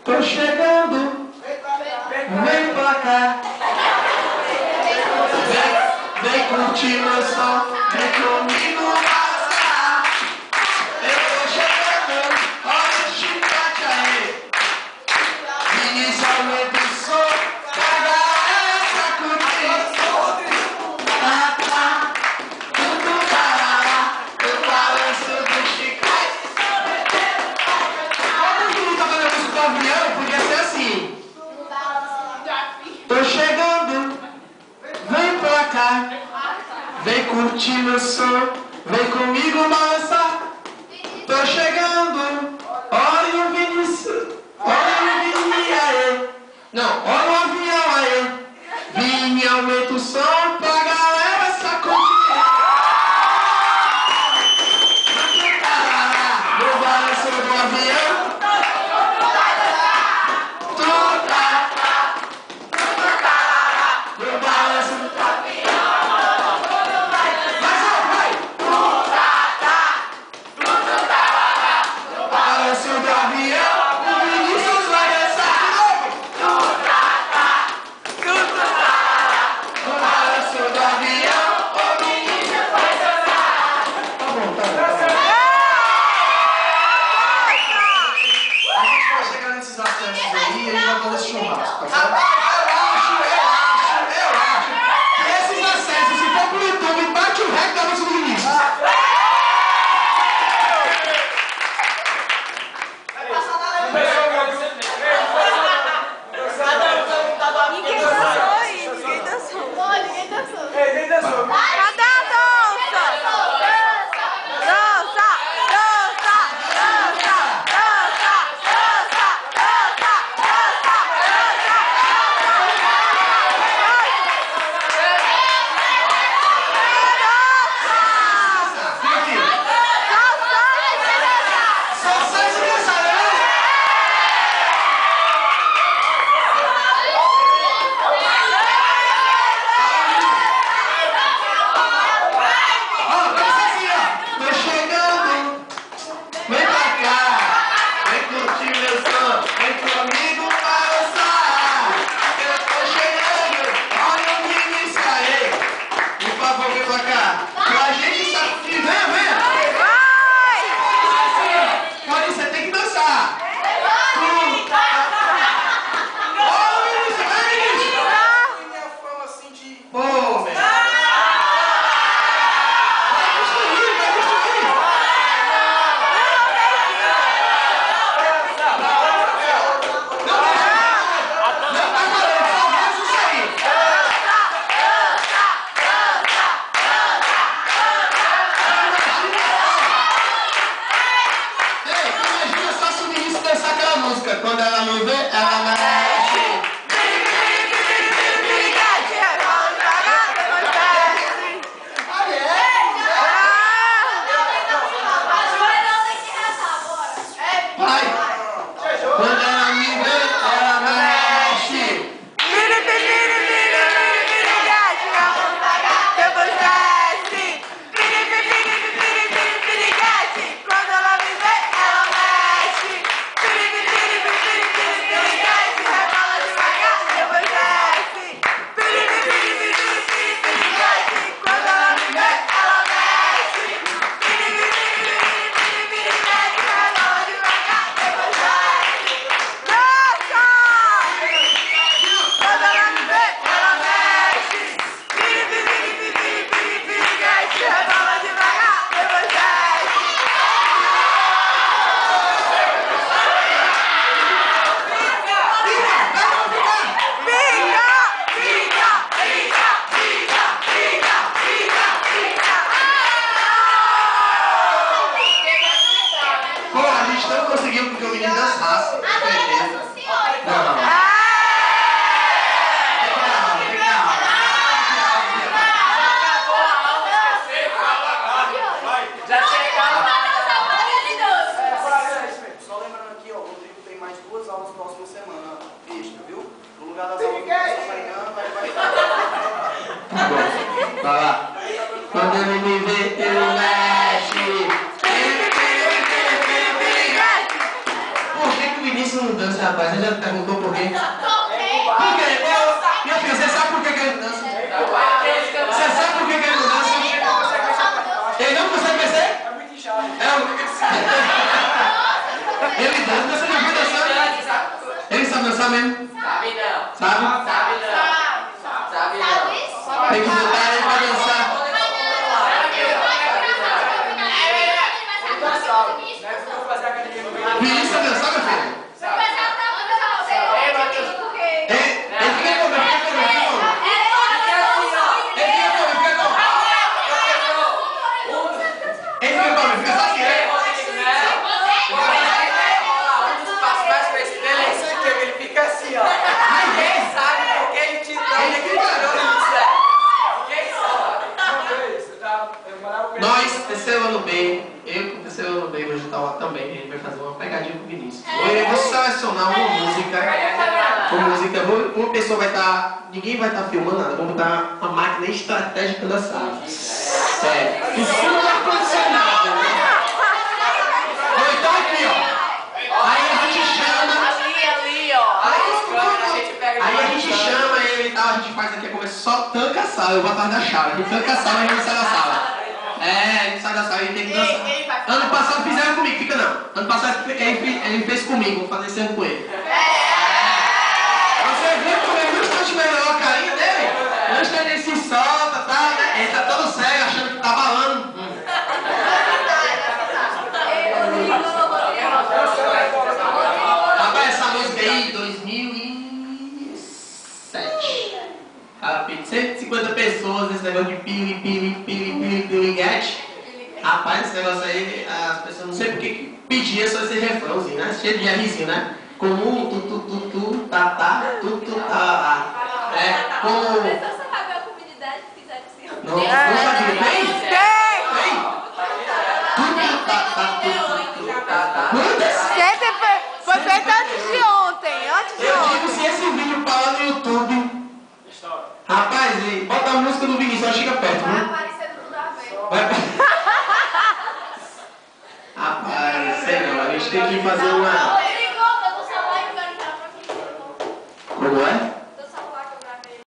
Tô chegando, vem pra cá. Vem curtir meu som, vem comigo dançar. Eu tô chegando, olha o chiclete aí. Inicialmente o som, pra galera sacudir. Tá, tudo parará, eu balanço do chiclete. Todo mundo tá fazendo música do avião, podia ser assim. Tô chegando, vem pra cá. Vem curtir meu som, vem comigo balançar. Tô chegando, olha o Vinícius, olha o Vini aí. Não, olha o avião aí. Vini, aumenta o som pra galera sacudir. No balanço do avião. No balanço do avião. Quando ela me vê, ela mexe. Vai. Quando ela me vê, ela mexe. Quando ela me vê, ela mexe. Porque o menino dançasse. Não. Só lembrando aqui, ó, o Rodrigo tem mais 2 aulas próxima semana, extra, viu? No lugar das aulas que amanhã vai estar. Tá bom. Vai lá. Quando ele me vê, ele mexe. Por que o Vinícius não dança? dança, rapaz? Você já perguntou por quê? Por quê? Minha filha, você sabe por que ele não dança? Você sabe por que ele não dança? Ele não consegue vencer? É muito inchado. Ele dança, você já foi dançando? Ele sabe dançar mesmo? Sabe não. Sabe? Sabe não. Sabe não. Tem que botar ele pra dançar. Vinícius sabe dançar, meu filho? Ele fica como? Fica só assim, né? Um dos passos mais conhecidos dele é isso aqui, ele fica assim, ó. Ninguém sabe porque ele te dá e ele tirou isso, né? Ninguém sabe. Nós, terceiro ano B, eu com terceiro ano B, vou juntar lá também, a gente vai fazer uma pegadinha com o Vinícius. Eu vou selecionar uma música, uma pessoa vai estar, ninguém vai estar filmando nada, vamos botar uma máquina estratégica da sala. Sério. Em cima do ar-condicionado, né? Ou então aqui, ó. Aí a gente chama. Ali, ó. Aí a gente chama ele e tal, a gente faz aqui, começa só tanca a sala, eu vou atrás da chave, a gente tanca a sala e a gente sai da sala. A gente sai da sala e tem que dançar. Ano passado fizeram comigo, fica não. Ano passado ele fez comigo, vou fazer sempre com ele. Você viu como ele não está melhor a carinha dele? Antes ele se solta, tá? Ele tá todo cego, achando que tá balando. Rapaz, essa música aí, 2007. Rapaz, 150 pessoas nesse negócio de piriguete. Rapaz, esse negócio aí, as pessoas não sei porque que pedia só esse refrãozinho, né? Cheio de Rzinho, né? Como tu, tá, tu, tá. Como... Você sabe a comunidade que fizeram assim? Não sabia. Tem? Quantas? Foi feito antes de ontem. Eu digo, se esse vídeo parar no YouTube, rapaz, bota a música do Vinícius, só chega perto, Vai né? aparecer tudo a ver. Rapaz, sei não, a gente tem que fazer uma... Ele ligou, eu tô celular e o cara pra mim. Como é?